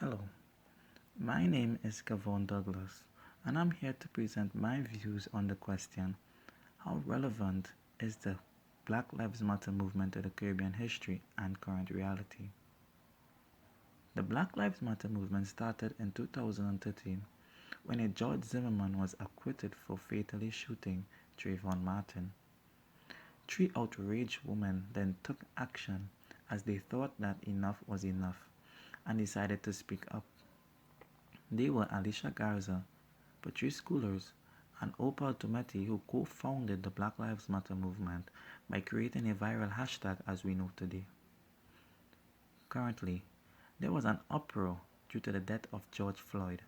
Hello, my name is Kavon Douglas, and I'm here to present my views on the question: how relevant is the Black Lives Matter movement to the Caribbean history and current reality? The Black Lives Matter movement started in 2013 when a George Zimmerman was acquitted for fatally shooting Trayvon Martin. Three outraged women then took action as they thought that enough was enough and decided to speak up. They were Alicia Garza, Patrice Cullors, and Opal Tometi, who co-founded the Black Lives Matter movement by creating a viral hashtag as we know today. Currently, there was an uproar due to the death of George Floyd,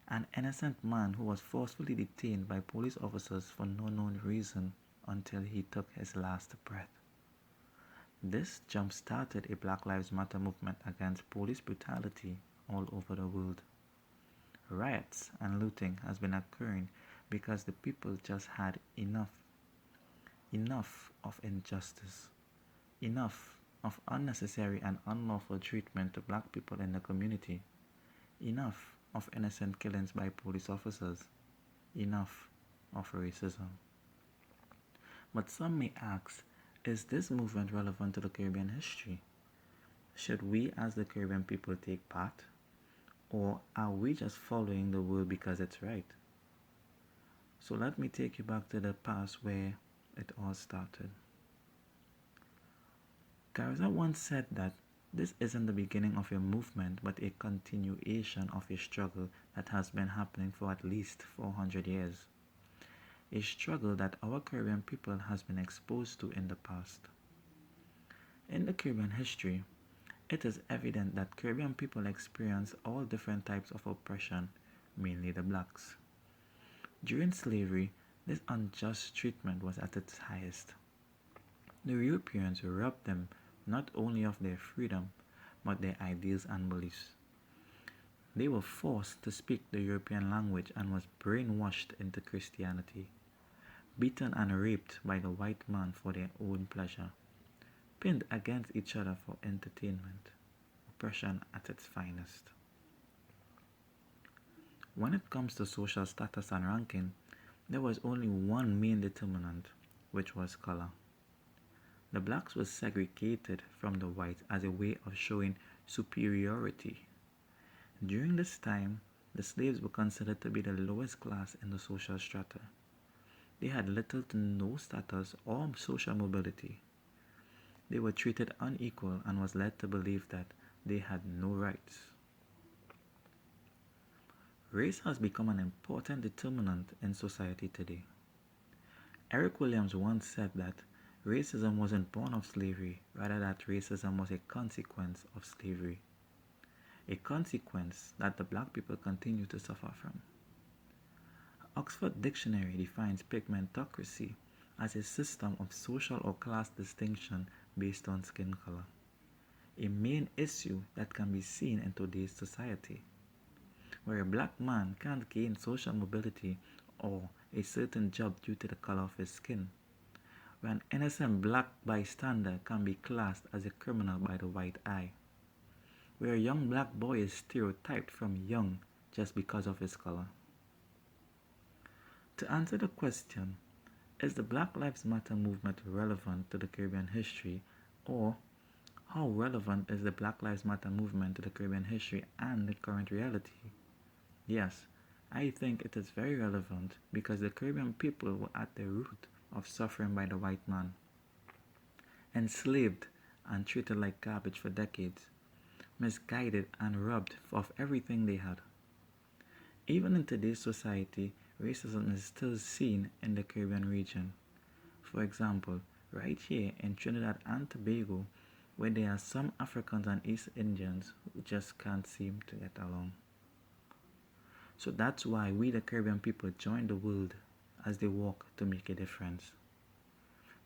an innocent man who was forcefully detained by police officers for no known reason until he took his last breath. This jump-started a Black Lives Matter movement against police brutality all over the world. Riots and looting has been occurring because the people just had enough. Enough of injustice. Enough of unnecessary and unlawful treatment to black people in the community. Enough of innocent killings by police officers. Enough of racism. But some may ask, is this movement relevant to the Caribbean history? Should we as the Caribbean people take part? Or are we just following the world because it's right? So let me take you back to the past where it all started. Garza once said that this isn't the beginning of a movement but a continuation of a struggle that has been happening for at least 400 years. A struggle that our Caribbean people has been exposed to in the past. In the Caribbean history, it is evident that Caribbean people experience all different types of oppression, mainly the blacks. During slavery, this unjust treatment was at its highest. The Europeans robbed them not only of their freedom, but their ideals and beliefs. They were forced to speak the European language and was brainwashed into Christianity, beaten and raped by the white man for their own pleasure, pinned against each other for entertainment, oppression at its finest. When it comes to social status and ranking, there was only one main determinant, which was color. The blacks were segregated from the whites as a way of showing superiority. During this time, the slaves were considered to be the lowest class in the social strata. They had little to no status or social mobility. They were treated unequal and was led to believe that they had no rights. Race has become an important determinant in society today. Eric Williams once said that racism wasn't born of slavery, rather that racism was a consequence of slavery. A consequence that the black people continue to suffer from. Oxford Dictionary defines pigmentocracy as a system of social or class distinction based on skin color, a main issue that can be seen in today's society, where a black man can't gain social mobility or a certain job due to the color of his skin, where an innocent black bystander can be classed as a criminal by the white eye, where a young black boy is stereotyped from young just because of his color. To answer the question, is the Black Lives Matter movement relevant to the Caribbean history, or how relevant is the Black Lives Matter movement to the Caribbean history and the current reality? Yes, I think it is very relevant because the Caribbean people were at the root of suffering by the white man, enslaved and treated like garbage for decades, misguided and robbed of everything they had. Even in today's society, racism is still seen in the Caribbean region. For example, right here in Trinidad and Tobago, where there are some Africans and East Indians who just can't seem to get along. So that's why we the Caribbean people join the world as they walk to make a difference.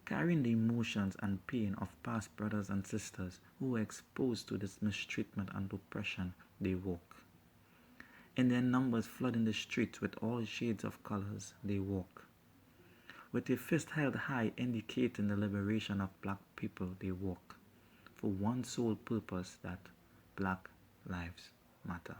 Carrying the emotions and pain of past brothers and sisters who were exposed to this mistreatment and oppression, they walk. In their numbers flooding the streets with all shades of colors, they walk. With a fist held high indicating the liberation of black people, they walk. For one sole purpose, that black lives matter.